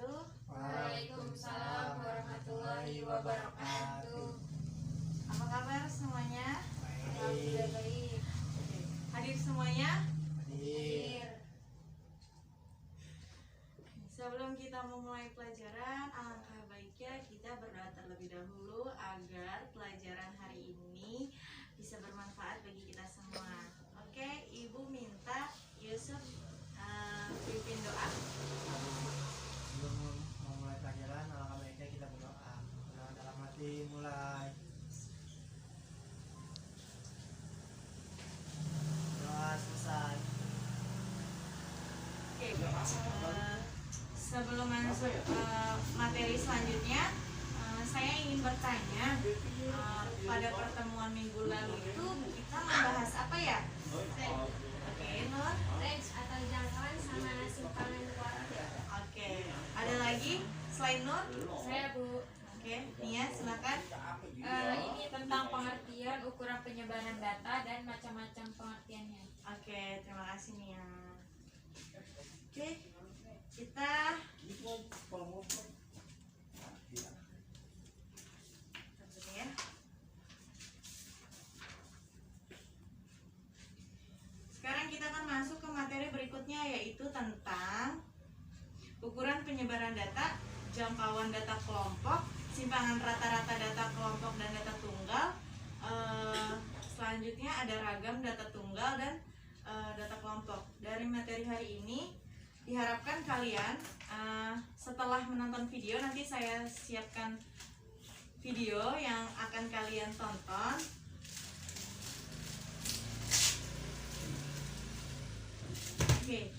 wabarakatuh. Waalaikumsalam warahmatullahi wabarakatuh. Apa kabar semuanya? Alhamdulillah baik. Hadir semuanya? Hadir. Sebelum kita memulai pelajaran, alangkah baiknya kita berdoa terlebih dahulu agar pelajaran hari ini bisa bermanfaat bagi kita semua. Oke, Ibu minta Yusuf pimpin doa. Sebelum memulai pelajaran, alangkah baiknya kita berdoa. Berdoa dalam hati, mulai. Doa selesai. Oke, sebelum masuk materi selanjutnya, saya ingin bertanya, pada pertemuan minggu lalu itu kita membahas apa ya? Oke, Nur. Range atau jangkauan sama simpangan kuadrat. Oke, ada lagi selain Nur? Saya Bu. Oke, Nia silakan. Ini tentang pengertian ukuran penyebaran data dan macam-macam pengertiannya. Oke, terima kasih Nia. Oke, kita ya. Sekarang kita akan masuk ke materi berikutnya, yaitu tentang ukuran penyebaran data, jangkauan data kelompok, simpangan rata-rata data kelompok dan data tunggal. Selanjutnya ada ragam data tunggal dan data kelompok. Dari materi hari ini diharapkan kalian setelah menonton video, nanti saya siapkan video yang akan kalian tonton. Oke.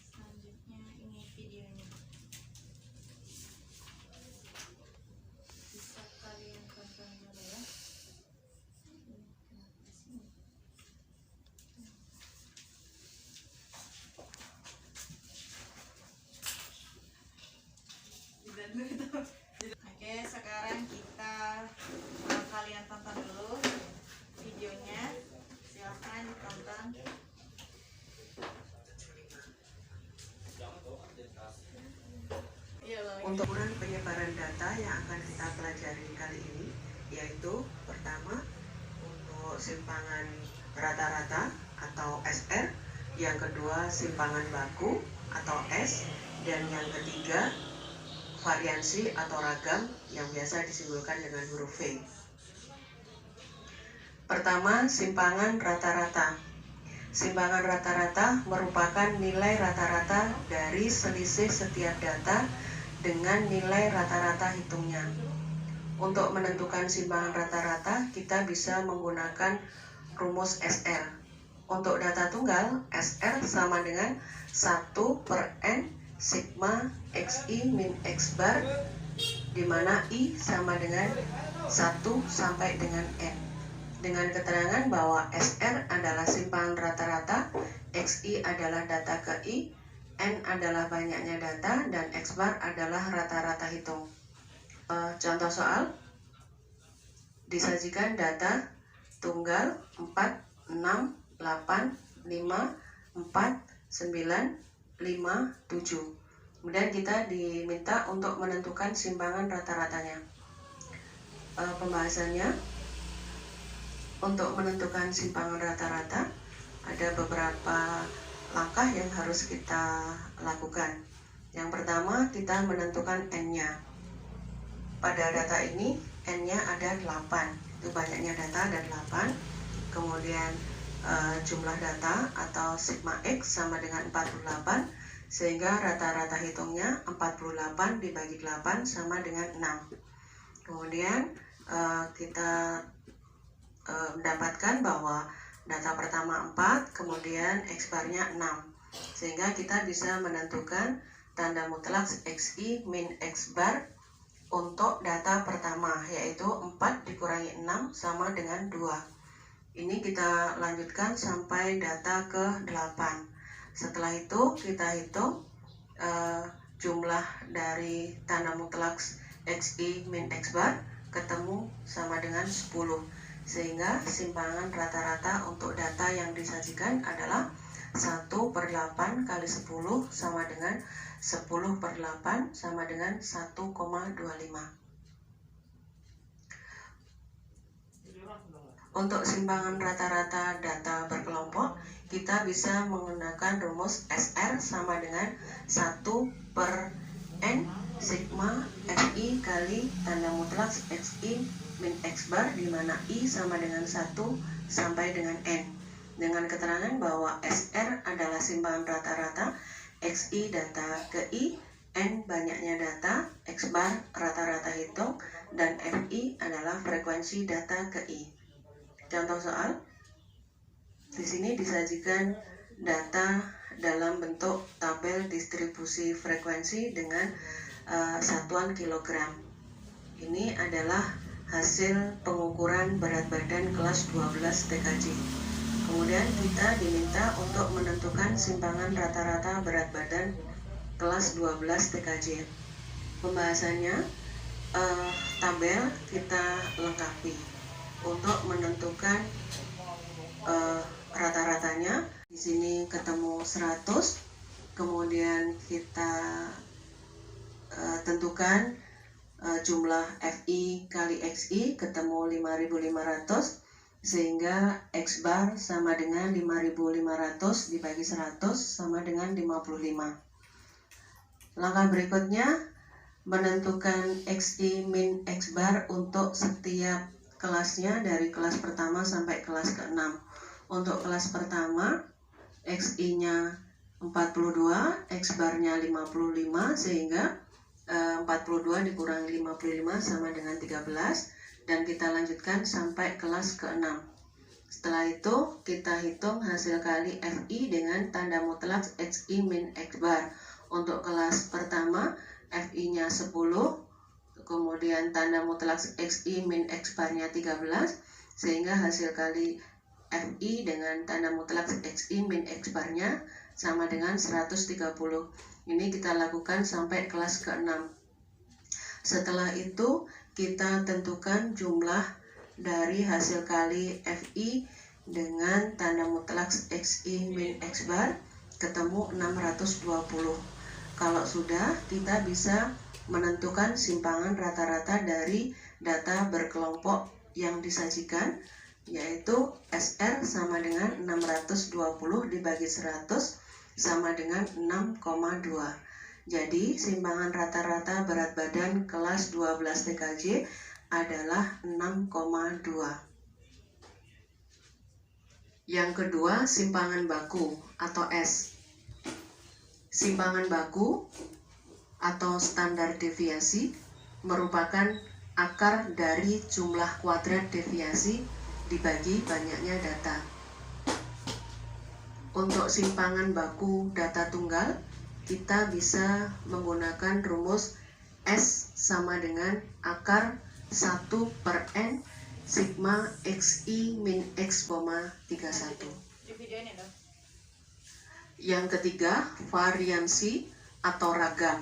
Selanjutnya ini videonya. Bisa kalian tonton dulu ya. Oke, sekarang kita kalian tonton dulu videonya. Silakan ditonton. Untuk ukuran penyebaran data yang akan kita pelajari kali ini, yaitu pertama untuk simpangan rata-rata atau SR, yang kedua simpangan baku atau S, dan yang ketiga variansi atau ragam yang biasa disimbolkan dengan huruf V. Pertama, simpangan rata-rata. Simpangan rata-rata merupakan nilai rata-rata dari selisih setiap data dengan nilai rata-rata hitungnya. Untuk menentukan simpangan rata-rata, kita bisa menggunakan rumus SR. Untuk data tunggal, SR sama dengan 1/N sigma XI min X bar, di mana I sama dengan 1 sampai dengan N. Dengan keterangan bahwa SR adalah simpangan rata-rata, XI adalah data ke I, N adalah banyaknya data, dan X bar adalah rata-rata hitung. Contoh soal, disajikan data tunggal 4, 6, 8, 5, 4, 9, 5, 7. Kemudian kita diminta untuk menentukan simpangan rata-ratanya. Pembahasannya, untuk menentukan simpangan rata-rata ada beberapa langkah yang harus kita lakukan. Yang pertama, kita menentukan N-nya. Pada data ini, N-nya ada 8. Itu banyaknya data ada 8. Kemudian jumlah data atau sigma X sama dengan 48, sehingga rata-rata hitungnya 48 dibagi 8 sama dengan 6. Kemudian kita mendapatkan bahwa data pertama 4, kemudian X barnya 6, sehingga kita bisa menentukan tanda mutlak XI min X bar untuk data pertama, yaitu 4 dikurangi 6 sama dengan 2. Ini kita lanjutkan sampai data ke-8. Setelah itu kita hitung jumlah dari tanda mutlak XI min X bar ketemu sama dengan 10, sehingga simpangan rata-rata untuk data yang disajikan adalah 1/8 kali 10 sama dengan 10/8 sama dengan 1,25. Untuk simpangan rata-rata data berkelompok, kita bisa menggunakan rumus SR sama dengan 1/N sigma FI kali tanda mutlak XI min X bar, di mana I sama dengan 1 sampai dengan N. Dengan keterangan bahwa SR adalah simpangan rata-rata, XI data ke I, N banyaknya data, X bar rata-rata hitung, dan FI adalah frekuensi data ke I. Contoh soal, di sini disajikan data dalam bentuk tabel distribusi frekuensi dengan satuan kilogram. Ini adalah hasil pengukuran berat badan kelas 12 TKJ. Kemudian kita diminta untuk menentukan simpangan rata-rata berat badan kelas 12 TKJ. Pembahasannya, tabel kita lengkapi. Untuk menentukan rata-ratanya, di sini ketemu 100, kemudian kita tentukan jumlah FI kali XI ketemu 5.500, sehingga X bar sama dengan 5.500 dibagi 100 sama dengan 55. Langkah berikutnya, menentukan XI min X bar untuk setiap kelasnya dari kelas pertama sampai kelas ke-6. Untuk kelas pertama, XI-nya 42, X bar-nya 55, sehingga 42 dikurangi 55 sama dengan 13, dan kita lanjutkan sampai kelas ke-6. Setelah itu, kita hitung hasil kali FI dengan tanda mutlak XI min X bar. Untuk kelas pertama, FI-nya 10, kemudian tanda mutlak XI min X bar-nya 13, sehingga hasil kali FI dengan tanda mutlak XI min X bar-nya sama dengan 130. Ini kita lakukan sampai kelas ke-6. Setelah itu, kita tentukan jumlah dari hasil kali FI dengan tanda mutlak XI min X bar, ketemu 620. Kalau sudah, kita bisa menentukan simpangan rata-rata dari data berkelompok yang disajikan, yaitu SR sama dengan 620 dibagi 100 sama dengan 6,2. Jadi simpangan rata-rata berat badan kelas 12 TKJ adalah 6,2. Yang kedua, simpangan baku atau S. Simpangan baku atau standar deviasi merupakan akar dari jumlah kuadrat deviasi dibagi banyaknya data. Untuk simpangan baku data tunggal, kita bisa menggunakan rumus S sama dengan akar 1/N sigma XI min X, 31. Yang ketiga, variansi atau ragam.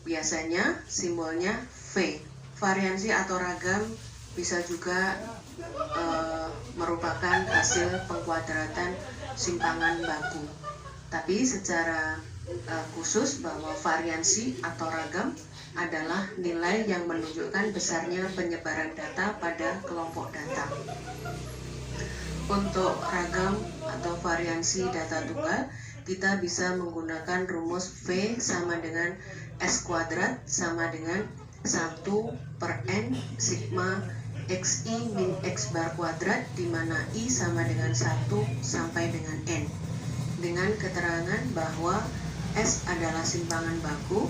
Biasanya simbolnya V. Variansi atau ragam bisa juga merupakan hasil pengkuadratan simpangan baku. Tapi secara khusus bahwa variansi atau ragam adalah nilai yang menunjukkan besarnya penyebaran data pada kelompok data. Untuk ragam atau variansi data tunggal, kita bisa menggunakan rumus V sama dengan S kuadrat sama dengan 1/N sigma XI min X bar kuadrat, di mana I sama dengan 1 sampai dengan N. Dengan keterangan bahwa S adalah simpangan baku,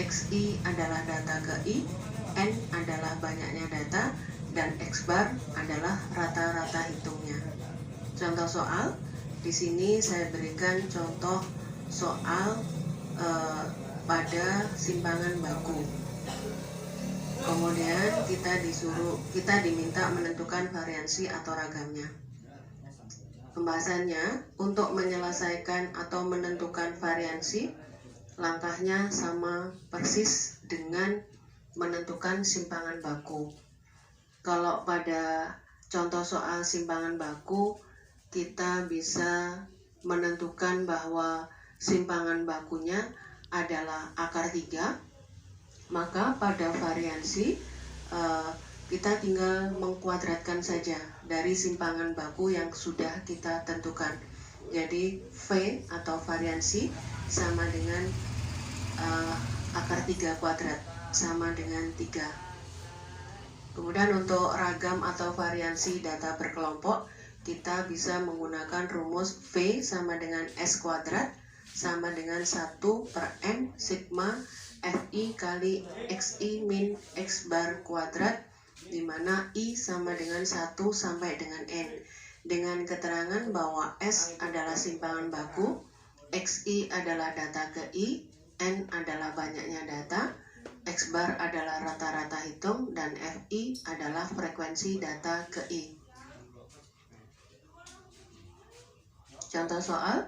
XI adalah data ke I, N adalah banyaknya data, dan X bar adalah rata-rata hitungnya. Contoh soal, di sini saya berikan contoh soal pada simpangan baku. Kemudian kita diminta menentukan variansi atau ragamnya. Pembahasannya, untuk menyelesaikan atau menentukan variansi, langkahnya sama persis dengan menentukan simpangan baku. Kalau pada contoh soal simpangan baku, kita bisa menentukan bahwa simpangan bakunya adalah akar 3, maka pada variansi kita tinggal mengkuadratkan saja dari simpangan baku yang sudah kita tentukan. Jadi V atau variansi sama dengan akar 3 kuadrat sama dengan 3. Kemudian untuk ragam atau variansi data berkelompok, kita bisa menggunakan rumus V sama dengan S kuadrat sama dengan 1 per N sigma Fi kali Xi min X bar kuadrat, di mana I sama dengan 1 sampai dengan N. Dengan keterangan bahwa S adalah simpangan baku, Xi adalah data ke I, N adalah banyaknya data, X bar adalah rata-rata hitung, dan Fi adalah frekuensi data ke I. Contoh soal,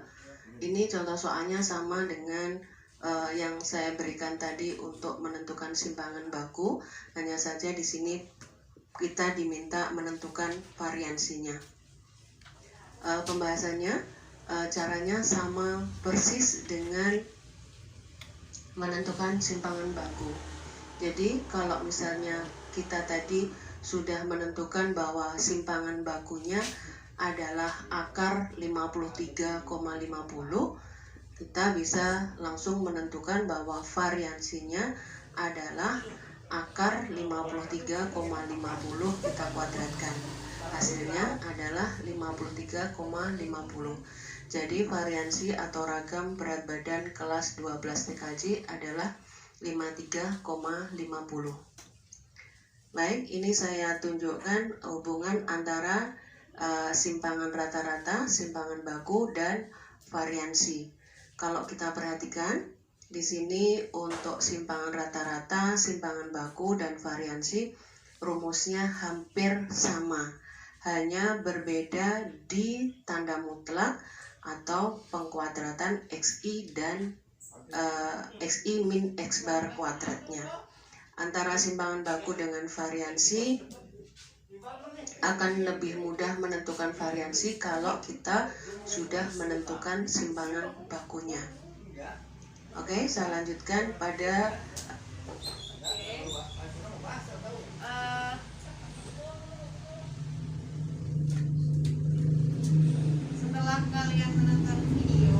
ini contoh soalnya sama dengan yang saya berikan tadi untuk menentukan simpangan baku, hanya saja di sini kita diminta menentukan variansinya. Pembahasannya, caranya sama persis dengan menentukan simpangan baku. Jadi kalau misalnya kita tadi sudah menentukan bahwa simpangan bakunya adalah akar 53,50, kita bisa langsung menentukan bahwa variansinya adalah akar 53,50 kita kuadratkan. Hasilnya adalah 53,50. Jadi variansi atau ragam berat badan kelas 12 TKJ adalah 53,50. Baik, ini saya tunjukkan hubungan antara simpangan rata-rata, simpangan baku, dan variansi. Kalau kita perhatikan, di sini untuk simpangan rata-rata, simpangan baku, dan variansi, rumusnya hampir sama. Hanya berbeda di tanda mutlak atau pengkuadratan Xi dan Xi min X bar kuadratnya. Antara simpangan baku dengan variansi akan lebih mudah menentukan variansi kalau kita sudah menentukan simpangan bakunya. Oke, saya lanjutkan pada setelah kalian menonton video,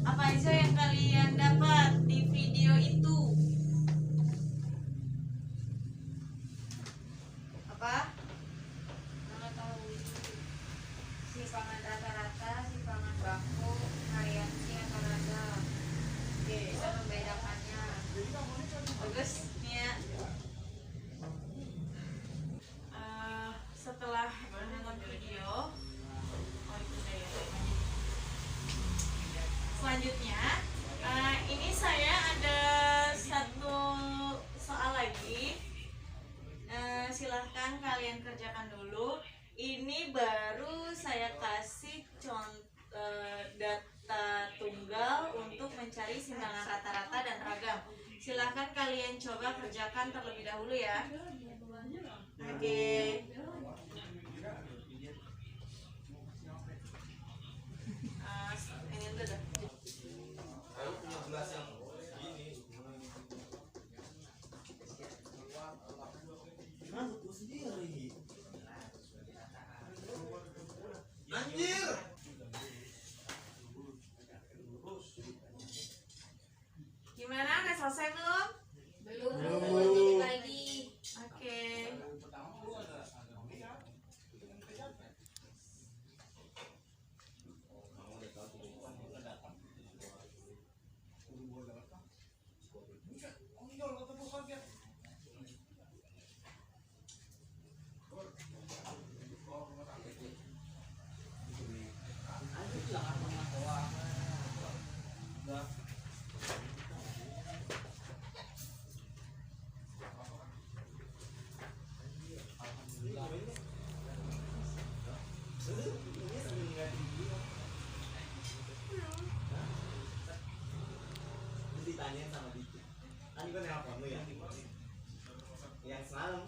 apa aja yang kalian dapat di video itu? Apa? Mengetahui simpangan rata-rata, simpangan baku, variansi atau ragam. Oke, Bisa membedakannya. bagus Nia. Setelah menonton video, itu udah ya. Selanjutnya, ini saya ada satu soal lagi. Silahkan kalian kerjakan dulu. Ini baru saya kasih contoh data tunggal untuk mencari simpangan rata-rata dan ragam. Silahkan kalian coba kerjakan terlebih dahulu ya. Oke. Ini dulu dah. Anjir. Gimana? Udah selesai belum? Belum, lanjutin lagi. Oke. Ditanyain sama Diki. Kan gue nelpon lu ya. Yang semalam.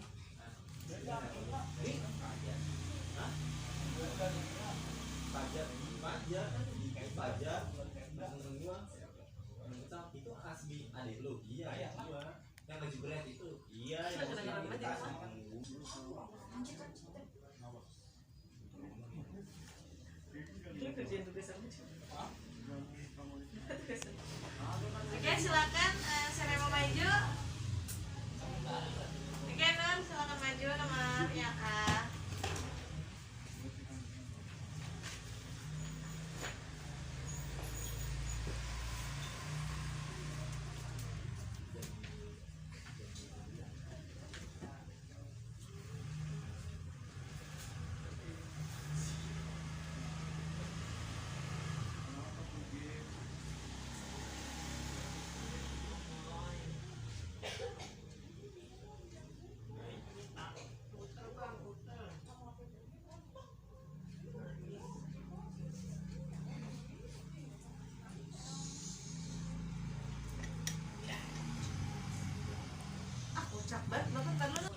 pajak kan dikait pajak semua itu asli adik lu iya ya gua yang lagi berat itu iya yang Oke, silakan Seremo maju. Oke, Nur, silakan maju nomor yang A. Cak banget, Bapak ntar dulu.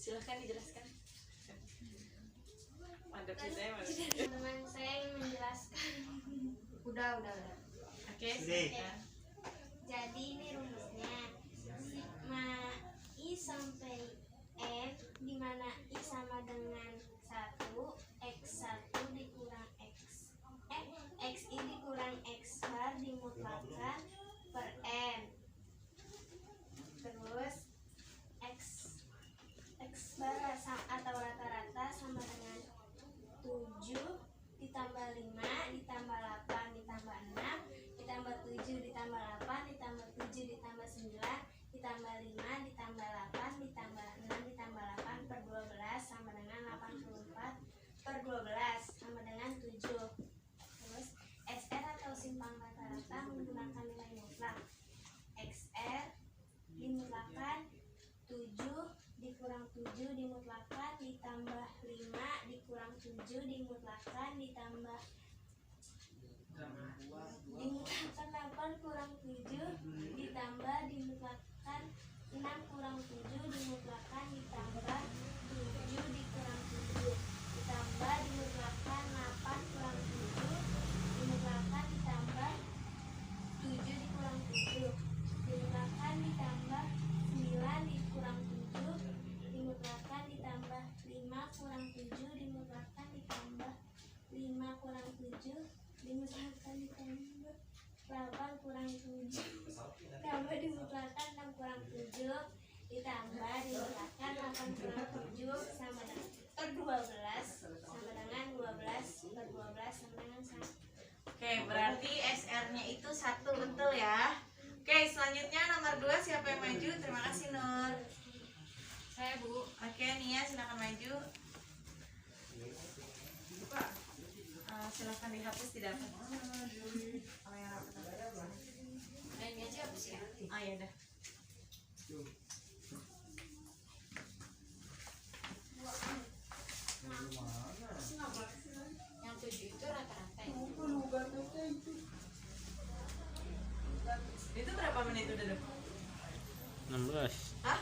Silahkan dijelaskan. Teman saya yang menjelaskan. Udah. Oke, Sudah. silakan. Jadi ini rumusnya sigma I sampai N, di mana I sama dengan 1, X1 ditambah dimutlakkan 8 kurang 7 ditambah dimutlakkan 6 kurang 7 dimutlakkan ditambah 7 dikurang 7 ditambah dimutlakkan 8 kurang 7 dimutlakkan ditambah 7 dikurang 7 dimutlakkan ditambah 9 dikurang 7 dimutlakkan ditambah 5 kurang 7 dimutlakkan ditambah 5 kurang 7 dimutlakkan ditambah 8 kurang 7 ditambah dimutlakkan 6 kurang 7 ditambah dimutlakkan 8 kurang 7 sama dengan 12 sama dengan 12 per 12 sama dengan 1. Oke, berarti SR-nya itu 1, betul ya. Oke, selanjutnya nomor 2 siapa yang maju? Terima kasih Nur. Saya Bu. Oke, Nia silakan maju. Silakan dihapus tidak apa. Oh ya, Nah ini aja hapus ya. oh ya dah. Yang 7 itu rata-rata ya. Itu berapa menit udah deh? 16. Hah?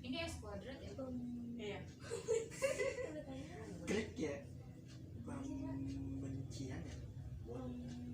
Ini S kuadrat ya. Iya. Klik ya. Pembencian ya. Pembencian.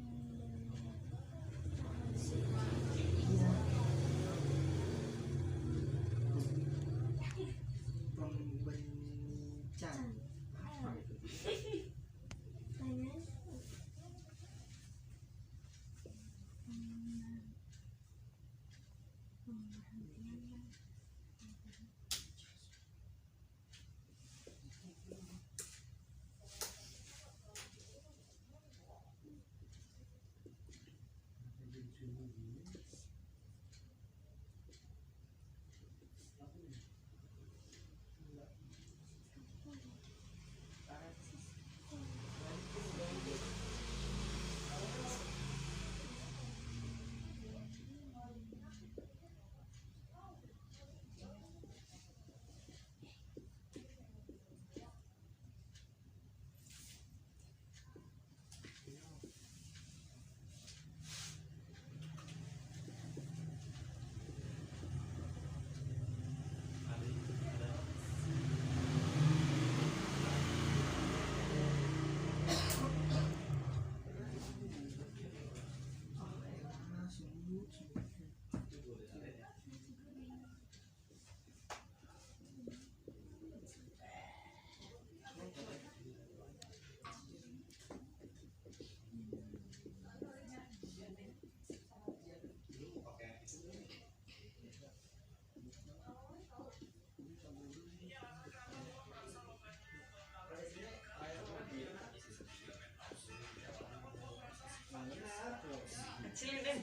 Kecil deh.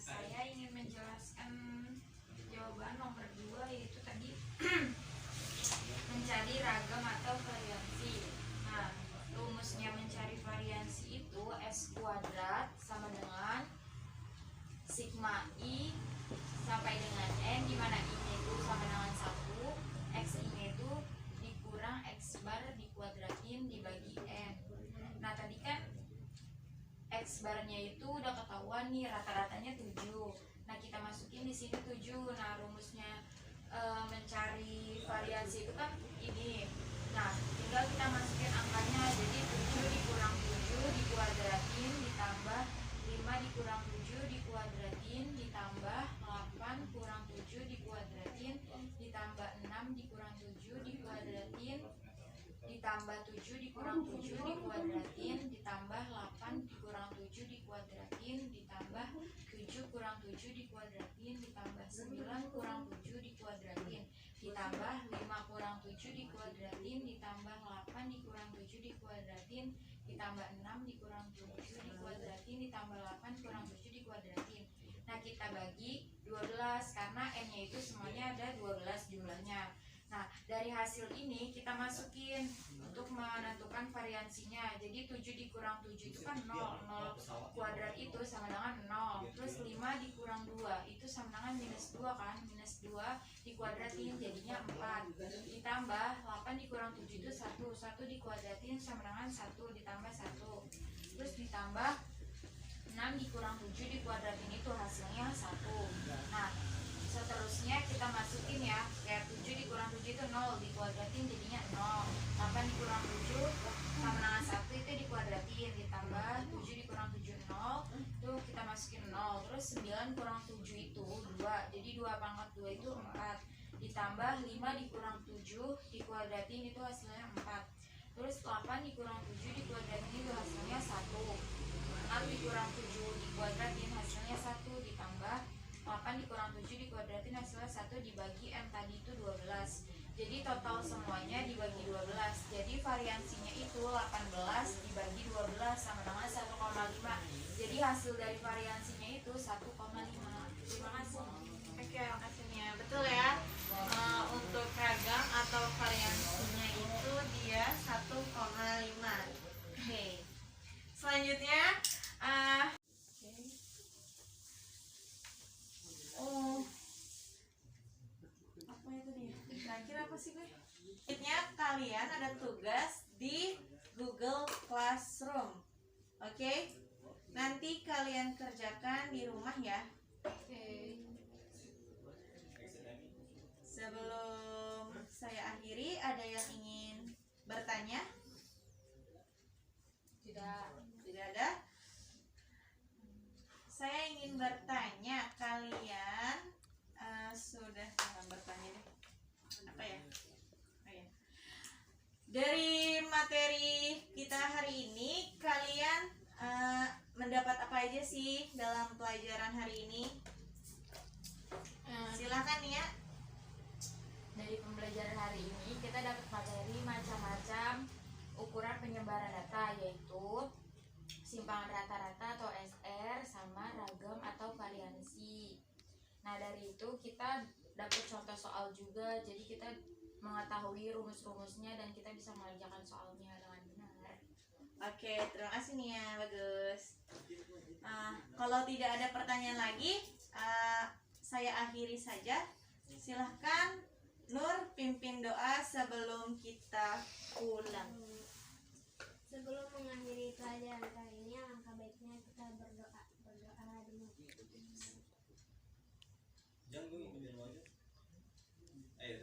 Saya ingin menjelaskan jawaban nomor 2, yaitu tadi suma I sampai dengan N, di mana I-nya itu sama dengan 1, X-I-nya itu dikurang X bar dikuadratin dibagi N. Nah tadi kan X barnya itu udah ketahuan nih, rata-ratanya 7. Nah kita masukin di sini 7. Nah rumusnya mencari variasi itu kan ini. Nah tinggal kita masukin angkanya, jadi 7 dikurang 7 dikuadratin ditambah 5 dikurang 7 dikuadratin ditambah 8 kurang 7 dikuadratin ditambah 6 dikurang 7 dikuadratin ditambah 7 dikurang 7 dikuadratin ditambah 8 dikurang 7 dikuadratin ditambah 7 kurang 7 dikuadratin ditambah 9 kurang 7 dikuadratin ditambah 5 kurang 7 dikuadratin ditambah 8 dikurang 7 dikuadratin ditambah 6 dikurang 7 dikuadratin ditambah 8 kurang 7 dikuadratin. Nah kita bagi 12 karena N-nya itu semuanya ada 12 jumlahnya. Nah dari hasil ini kita masukin untuk menentukan variansinya. Jadi 7 dikurang 7 itu kan 0, 0 kuadrat itu sama dengan 0. Terus 5 dikurang 2 itu sama dengan minus 2 kan, minus 2 dikuadratin jadinya 4. Ditambah 8 dikurang 7 itu 1, 1 dikuadratin sama dengan 1 ditambah 1. Terus ditambah 6 dikurang 7 dikuadratin itu hasilnya 1. Nah seterusnya kita masukin ya, kayak 7 dikurang 7 itu 0 dikuadratin jadinya 0. 8 dikurang 7 sama dengan 1 itu dikuadratin ditambah 7 dikurang 7 0 itu kita masukin 0. Terus 9 kurang 7 itu 2, jadi 2 pangkat 2 itu 4 ditambah 5 dikurang 7 dikuadratin itu hasilnya 4. Terus 8 dikurang 7 dikuadratin itu hasilnya 1. 6 dikurang 7 dikuadratin hasilnya 1 ditambah 8 dikurang 7 dikuadratin hasilnya 1 dibagi M tadi itu 12. Jadi total semuanya dibagi 12. Jadi variansinya itu 18 dibagi 12 sama dengan 1,5. Jadi hasil dari variansinya itu 1,5. Terima kasih. Oke, makasihnya. Betul ya. Untuk ragam atau variansinya itu dia 1,5. Oke. Selanjutnya apa itu dia? Terakhir apa sih gue? Selanjutnya kalian ada tugas di Google Classroom. Oke? Nanti kalian kerjakan di rumah ya. Oke. Sebelum saya akhiri, ada yang ingin bertanya? Tidak. Tidak ada. Saya ingin bertanya, kalian sudah jangan bertanya deh. Apa ya? Oh, ya. Dari materi kita hari ini, kalian mendapat apa aja sih dalam pelajaran hari ini? Silakan ya. Dari pembelajaran hari ini kita dapat materi macam-macam ukuran penyebaran data, yaitu simpangan rata-rata atau SR sama ragam atau variansi. Nah dari itu kita dapat contoh soal juga, jadi kita mengetahui rumus-rumusnya dan kita bisa mengerjakan soalnya dengan benar. Oke, terima kasih Nia, bagus. Kalau tidak ada pertanyaan lagi, saya akhiri saja. Silahkan Nur pimpin doa sebelum kita pulang. Sebelum mengakhiri pelajaran kali ini, alangkah baiknya kita berdoa dulu. Jangan gue ngikutin lo aja. Ayo,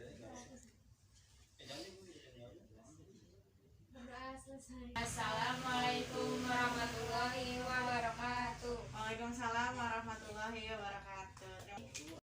jangan gue ngikutin lo aja. Berdoa selesai. Assalamualaikum warahmatullahi wabarakatuh. Waalaikumsalam warahmatullahi wabarakatuh.